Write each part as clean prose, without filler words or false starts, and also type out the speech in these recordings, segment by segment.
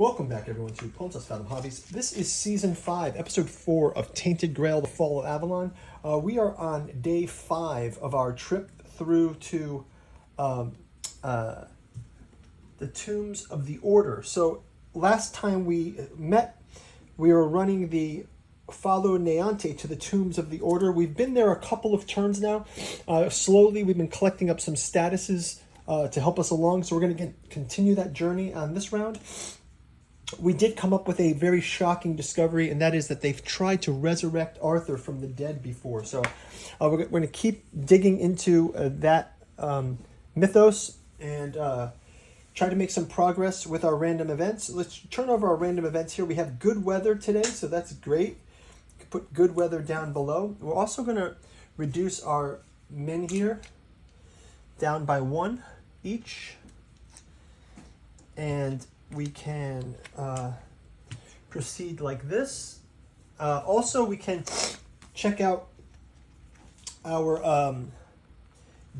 Welcome back, everyone, to Pontus Fathom Hobbies. This is Season 5, Episode 4 of Tainted Grail, The Fall of Avalon. We are on Day 5 of our trip through to the Tombs of the Order. So, last time we met, we were running the Follow Neante to the Tombs of the Order. We've been there a couple of turns now. Slowly, we've been collecting up some statuses to help us along, so we're going to continue that journey on this round. We did come up with a very shocking discovery, and that is that they've tried to resurrect Arthur from the dead before. So we're going to keep digging into that mythos and try to make some progress with our random events. Let's turn over our random events here. We have good weather today, so that's great. Put good weather down below. We're also going to reduce our men here down by 1 each. And we can proceed like this. Also, we can check out our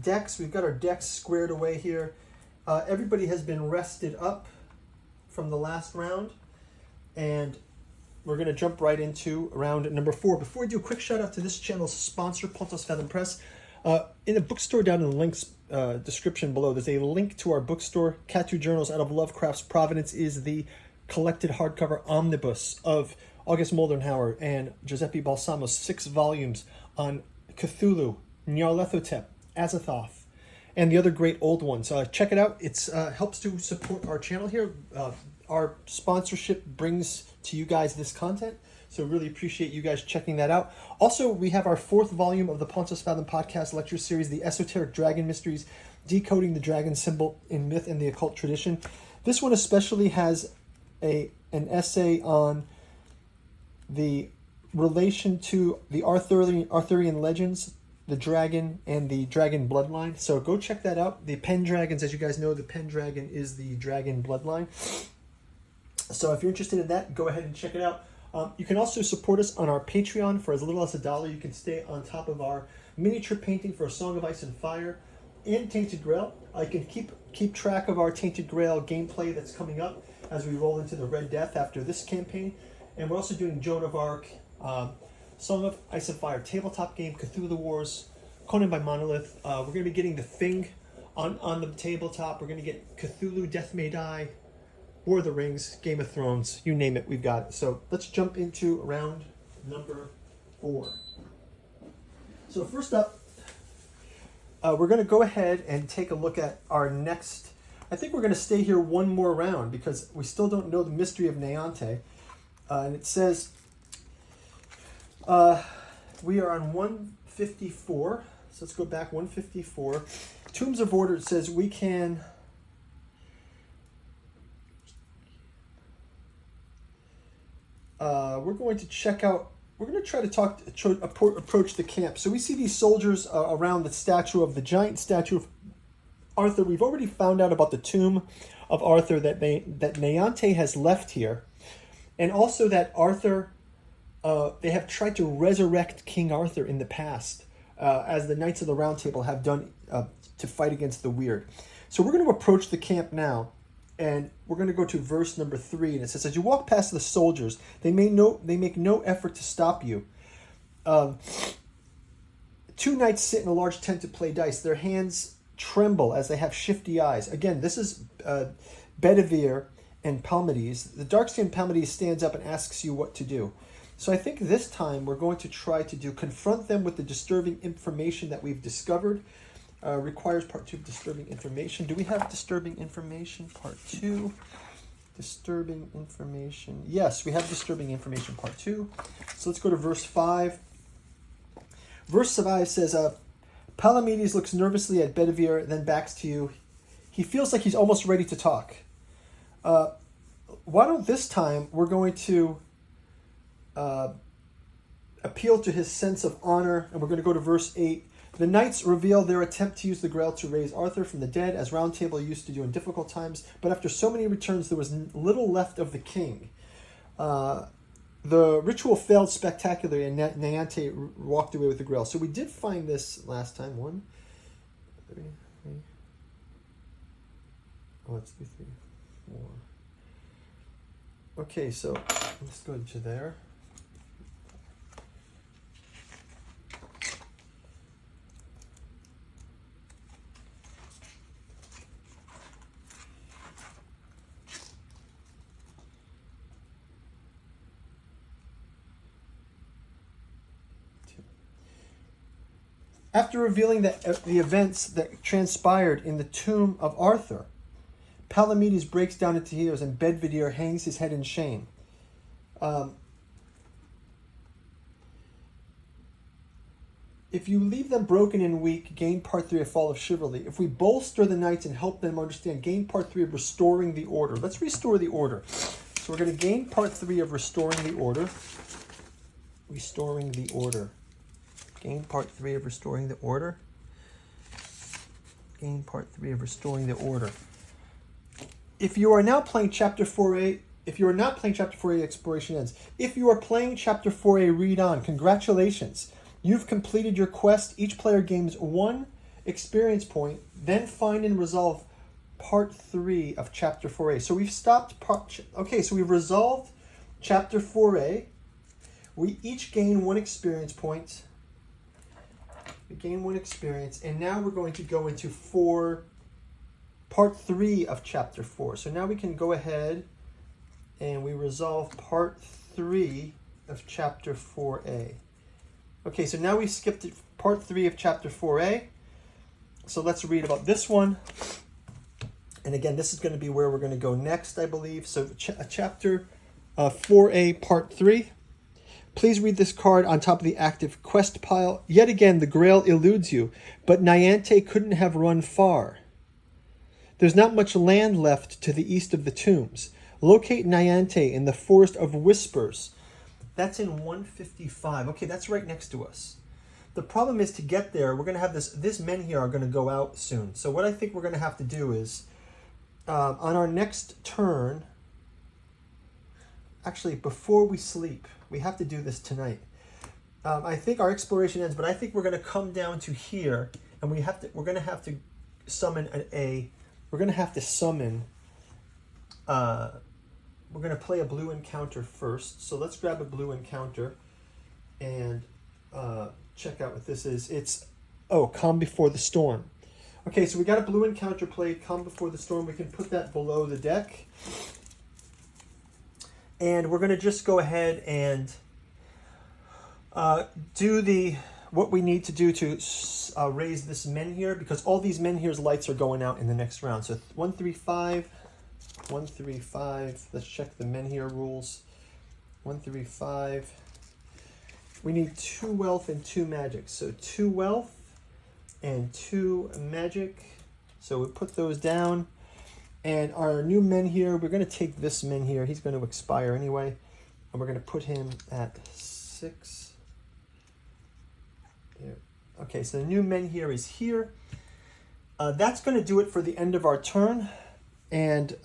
decks. We've got our decks squared away here. Everybody has been rested up from the last round, and we're going to jump right into round number 4. Before we do, a quick shout out to this channel's sponsor, Pontus Fathom Press. In the bookstore down in the links description below, there's a link to our bookstore. Catu Journals Out of Lovecraft's Providence is the collected hardcover omnibus of August Moldenhauer and Giuseppe Balsamo's 6 volumes on Cthulhu, Nyarlathotep, Azathoth, and the other great old ones. Check it out. It helps to support our channel here. Our sponsorship brings to you guys this content, so really appreciate you guys checking that out. Also, we have our 4th volume of the Pontus Fathom podcast lecture series, The Esoteric Dragon Mysteries, Decoding the Dragon Symbol in Myth and the Occult Tradition. This one especially has an essay on the relation to the Arthurian legends, the dragon, and the dragon bloodline. So go check that out. The Pendragons, as you guys know, the Pendragon is the dragon bloodline. So if you're interested in that, go ahead and check it out. You can also support us on our Patreon for as little as $1. You can stay on top of our miniature painting for A Song of Ice and Fire and Tainted Grail. I can keep track of our Tainted Grail gameplay that's coming up as we roll into the Red Death after this campaign. And we're also doing Joan of Arc, Song of Ice and Fire tabletop game, Cthulhu Wars, Conan by Monolith. We're going to be getting the Thing on the tabletop. We're going to get Cthulhu, Death May Die, War of the Rings, Game of Thrones, you name it, we've got it. So let's jump into round number 4. So first up, we're going to go ahead and take a look at our next. I think we're going to stay here one more round because we still don't know the mystery of Neante. And it says we are on 154. So let's go back 154. Tombs of Order, it says we can. We're going to check out, we're going to try to approach the camp. So we see these soldiers around the statue of the giant statue of Arthur. We've already found out about the tomb of Arthur that Neante has left here. And also that Arthur, they have tried to resurrect King Arthur in the past, as the Knights of the Round Table have done to fight against the weird. So we're going to approach the camp now. And we're going to go to verse number 3, and it says, as you walk past the soldiers, they make no effort to stop you. 2 knights sit in a large tent to play dice. Their hands tremble as they have shifty eyes. Again, this is Bedivere and Palmades. The dark-skinned Palmades stands up and asks you what to do. So I think this time we're going to try to confront them with the disturbing information that we've discovered. Requires part 2 of disturbing information. Do we have disturbing information part 2? Disturbing information. Yes, we have disturbing information part 2. So let's go to verse 5. Verse 5 says, Palamedes looks nervously at Bedivere, then backs to you. He feels like he's almost ready to talk. Why don't this time we're going to appeal to his sense of honor, and we're going to go to verse 8. The knights reveal their attempt to use the Grail to raise Arthur from the dead, as Round Table used to do in difficult times, but after so many returns, there was little left of the king. The ritual failed spectacularly, and Neante walked away with the Grail. So we did find this last time. 1, 3, 3. Oh, let's do 3, 4. Okay, so let's go to there. After revealing the events that transpired in the tomb of Arthur, Palamedes breaks down into tears and Bedivere hangs his head in shame. If you leave them broken and weak, gain part 3 of Fall of Chivalry. If we bolster the knights and help them understand, gain part 3 of Restoring the Order. Let's restore the order. So we're going to gain part 3 of Restoring the Order. Restoring the Order. Gain part 3 of Restoring the Order. Gain part 3 of Restoring the Order. If you are now playing Chapter 4A, if you are not playing Chapter 4A, Exploration Ends. If you are playing Chapter 4A, Read On, congratulations. You've completed your quest. Each player gains 1 experience point, then find and resolve part 3 of Chapter 4A. So we've stopped so we've resolved Chapter 4A. We each gain 1 experience point. We gain 1 experience, and now we're going to go into part 3 of Chapter 4. So now we can go ahead and we resolve part 3 of Chapter 4A. Okay, so now we skipped part 3 of Chapter 4A. So let's read about this one. And again, this is going to be where we're going to go next, I believe. So Chapter 4A, Part 3. Please read this card on top of the active quest pile. Yet again, the Grail eludes you, but Niantic couldn't have run far. There's not much land left to the east of the tombs. Locate Niantic in the Forest of Whispers. That's in 155. Okay, that's right next to us. The problem is to get there, we're going to have this men here are going to go out soon. So what I think we're going to have to do is, on our next turn, actually before we sleep, we have to do this tonight. I think our exploration ends, but I think we're going to come down to here, and we're going to have to summon we're going to play a blue encounter first. So let's grab a blue encounter and check out what this is. It's, Calm Before the Storm. Okay, so we got a blue encounter played, Calm Before the Storm. We can put that below the deck. And we're going to just go ahead and do what we need to do to raise this men here, because all these men here's lights are going out in the next round. So 135, 135. Let's check the men here rules. 135. We need 2 wealth and 2 magic. So 2 wealth and 2 magic. So we put those down. And our new men here, we're going to take this men here. He's going to expire anyway. And we're going to put him at 6. Here. Okay, so the new men here is here. That's going to do it for the end of our turn. And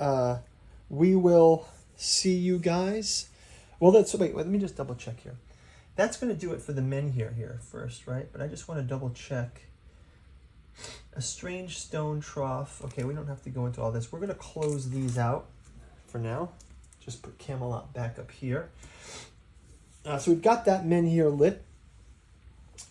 we will see you guys. Well, wait, let me just double check here. That's going to do it for the men here first, right? But I just want to double check. A strange stone trough. Okay, we don't have to go into all this. We're going to close these out for now. Just put Camelot back up here. So we've got that men here lit.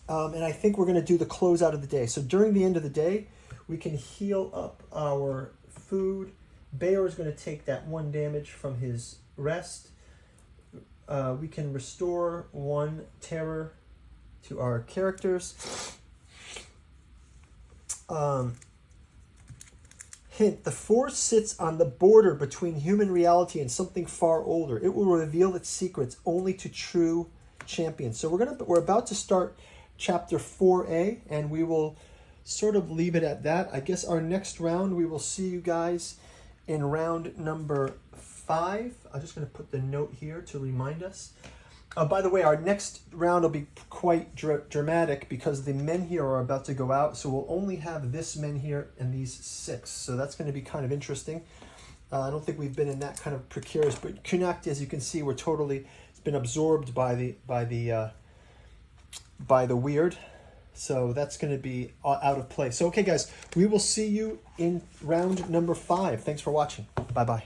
And I think we're going to do the closeout of the day. So during the end of the day, we can heal up our food. Bayor is going to take that 1 damage from his rest. We can restore 1 terror to our characters. Hint, the Force sits on the border between human reality and something far older. It will reveal its secrets only to true champions. So we're about to start Chapter 4A, and we will sort of leave it at that. I guess our next round, we will see you guys in round number 5. I'm just going to put the note here to remind us. By the way, our next round will be quite dramatic because the men here are about to go out. So we'll only have this men here and these 6. So that's going to be kind of interesting. I don't think we've been in that kind of precarious. But Kunakti, as you can see, it's been absorbed by the weird. So that's going to be out of place. So, okay, guys, we will see you in round number 5. Thanks for watching. Bye-bye.